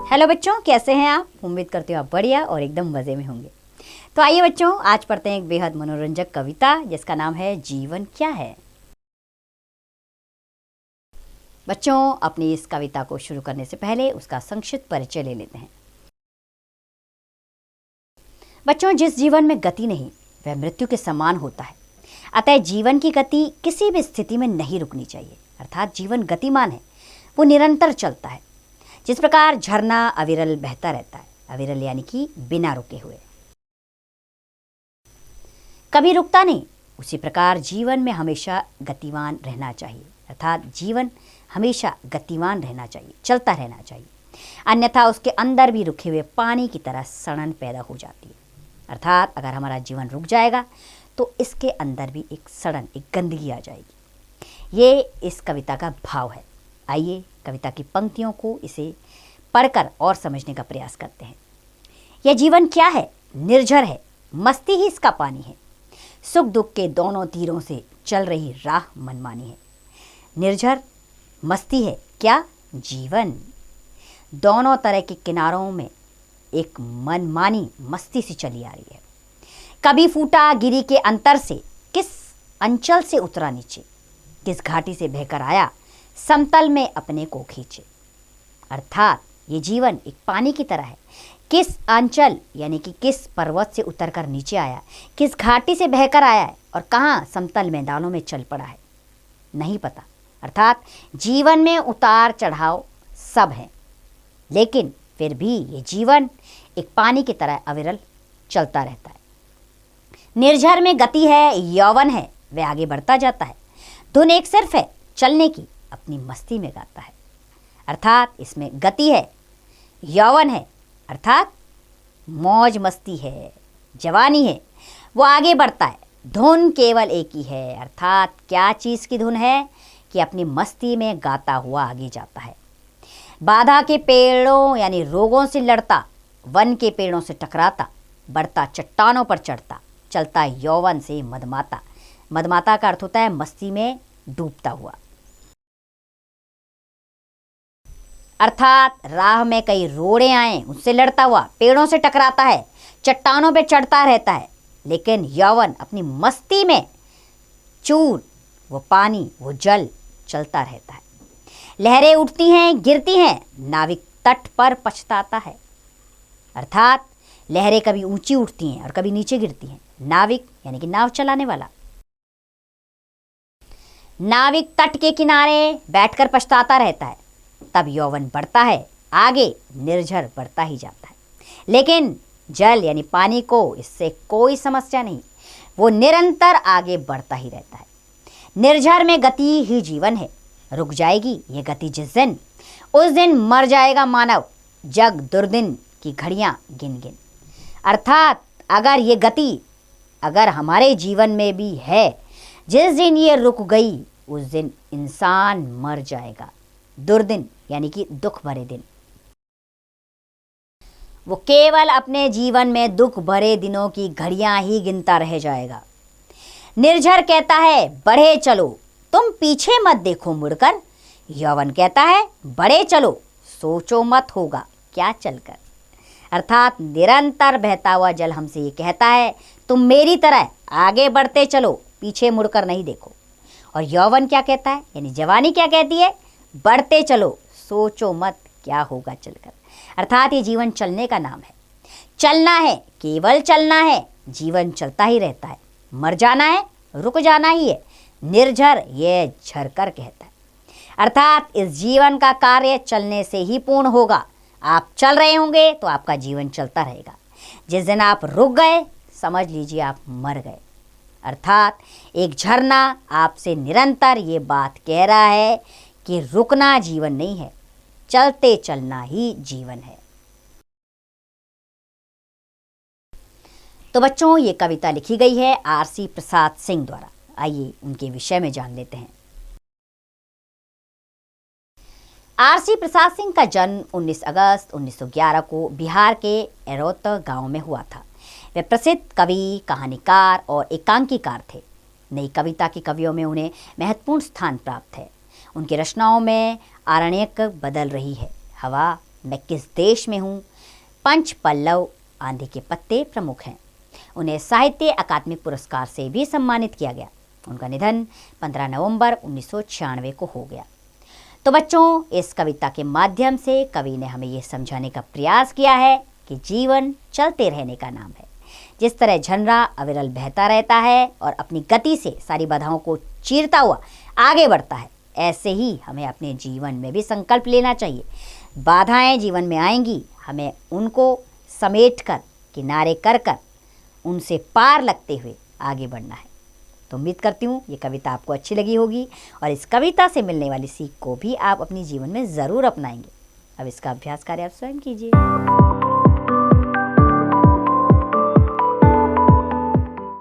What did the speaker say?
Hello बच्चों, कैसे हैं आप? उम्मीद करती हूँ आप बढ़िया और एकदम मज़े में होंगे। तो आइए बच्चों, आज पढ़ते हैं एक बेहद मनोरंजक कविता जिसका नाम है जीवन क्या है। बच्चों, अपनी इस कविता को शुरू करने से पहले उसका संक्षिप्त परिचय ले लेते हैं। बच्चों, जिस जीवन में गति नहीं वह मृत्यु के समान होता है। अतः जीवन की गति किसी भी स्थिति में नहीं रुकनी चाहिए। अर्थात जीवन गतिमान है, वो निरंतर चलता है। जिस प्रकार झरना अविरल बहता रहता है, अविरल यानी कि बिना रुके हुए, कभी रुकता नहीं, उसी प्रकार जीवन में हमेशा गतिमान रहना चाहिए। अर्थात जीवन हमेशा गतिमान रहना चाहिए, चलता रहना चाहिए, अन्यथा उसके अंदर भी रुके हुए पानी की तरह सड़न पैदा हो जाती है। अर्थात अगर हमारा जीवन रुक जाएगा तो इसके अंदर भी एक सड़न, एक गंदगी आ जाएगी। ये इस कविता का भाव है। आइए कविता की पंक्तियों को इसे पढ़कर और समझने का प्रयास करते हैं। यह जीवन क्या है? निर्झर है, मस्ती ही इसका पानी है। सुख दुख के दोनों तीरों से चल रही राह मनमानी है। निर्झर मस्ती है क्या? जीवन। दोनों तरह के किनारों में एक मनमानी मस्ती सी चली आ रही है। कभी फूटा गिरी के अंतर से, किस अंचल से उतरा नीचे, किस घाटी से बहकर आया समतल में अपने को खींचे। अर्थात ये जीवन एक पानी की तरह है। किस अंचल यानी कि किस पर्वत से उतरकर नीचे आया, किस घाटी से बहकर आया है और कहाँ समतल मैदानों में चल पड़ा है, नहीं पता। अर्थात जीवन में उतार चढ़ाव सब है, लेकिन फिर भी ये जीवन एक पानी की तरह अविरल चलता रहता है। निर्झर में गति है, यौवन है, वह आगे बढ़ता जाता है। धुन एक सिर्फ है, चलने की, अपनी मस्ती में गाता है। अर्थात इसमें गति है, यौवन है, अर्थात मौज मस्ती है, जवानी है, वो आगे बढ़ता है। धुन केवल एक ही है। अर्थात क्या चीज़ की धुन है कि अपनी मस्ती में गाता हुआ आगे जाता है। बाधा के पेड़ों यानी रोगों से लड़ता, वन के पेड़ों से टकराता, बढ़ता चट्टानों पर चढ़ता, चलता यौवन से मदमाता। मदमाता का अर्थ होता है मस्ती में डूबता हुआ। अर्थात राह में कई रोड़े आए, उससे लड़ता हुआ, पेड़ों से टकराता है, चट्टानों पे चढ़ता रहता है, लेकिन यौवन अपनी मस्ती में चूर, वो पानी, वो जल चलता रहता है। लहरें उठती हैं, गिरती हैं, नाविक तट पर पछताता है। अर्थात लहरें कभी ऊंची उठती हैं और कभी नीचे गिरती हैं। नाविक यानी कि नाव चलाने वाला, नाविक तट के किनारे बैठकर पछताता रहता है। तब यौवन बढ़ता है आगे, निर्झर बढ़ता ही जाता है। लेकिन जल यानी पानी को इससे कोई समस्या नहीं, वो निरंतर आगे बढ़ता ही रहता है। निर्झर में गति ही जीवन है। रुक जाएगी ये गति जिस दिन, उस दिन मर जाएगा मानव, जग दुर्दिन की घड़ियां गिन गिन। अर्थात अगर ये गति अगर हमारे जीवन में भी है, जिस दिन ये रुक गई उस दिन इंसान मर जाएगा। दुर्दिन यानी कि दुख भरे दिन, वो केवल अपने जीवन में दुख भरे दिनों की घड़ियां ही गिनता रह जाएगा। निर्झर कहता है बढ़े चलो, तुम पीछे मत देखो मुड़कर। यौवन कहता है बढ़े चलो, सोचो मत होगा क्या चलकर। अर्थात निरंतर बहता हुआ जल हमसे ये कहता है तुम मेरी तरह आगे बढ़ते चलो, पीछे मुड़कर नहीं देखो। और यौवन क्या कहता है यानी जवानी क्या कहती है? बढ़ते चलो, सोचो मत क्या होगा चलकर। अर्थात ये जीवन चलने का नाम है। चलना है, केवल चलना है, जीवन चलता ही रहता है। मर जाना है, रुक जाना ही है। निर्झर ये झरकर कहता है। अर्थात इस जीवन का कार्य चलने से ही पूर्ण होगा। आप चल रहे होंगे तो आपका जीवन चलता रहेगा। जिस दिन आप रुक गए समझ लीजिए आप मर गए। अर्थात एक झरना आपसे निरंतर ये बात कह रहा है कि रुकना जीवन नहीं है, चलते चलना ही जीवन है। तो बच्चों, ये कविता लिखी गई है आरसी प्रसाद सिंह द्वारा। आइए उनके विषय में जान लेते हैं। आरसी प्रसाद सिंह का जन्म 19 अगस्त 1911 को बिहार के एरोत गांव में हुआ था। वे प्रसिद्ध कवि, कहानीकार और एकांकीकार थे। नई कविता के कवियों में उन्हें महत्वपूर्ण स्थान प्राप्त है। उनकी रचनाओं में आरण्यक बदल रही है, हवा मैं किस देश में हूँ, पंच पल्लव, आंधी के पत्ते प्रमुख हैं। उन्हें साहित्य अकादमी पुरस्कार से भी सम्मानित किया गया। उनका निधन 15 नवंबर 1996 को हो गया। तो बच्चों, इस कविता के माध्यम से कवि ने हमें ये समझाने का प्रयास किया है कि जीवन चलते रहने का नाम है। जिस तरह झरना अविरल बहता रहता है और अपनी गति से सारी बाधाओं को चीरता हुआ आगे बढ़ता है, ऐसे ही हमें अपने जीवन में भी संकल्प लेना चाहिए। बाधाएं जीवन में आएंगी, हमें उनको समेट कर, किनारे कर कर उनसे पार लगते हुए आगे बढ़ना है। तो उम्मीद करती हूँ ये कविता आपको अच्छी लगी होगी और इस कविता से मिलने वाली सीख को भी आप अपने जीवन में ज़रूर अपनाएंगे। अब इसका अभ्यास कार्य आप स्वयं कीजिए।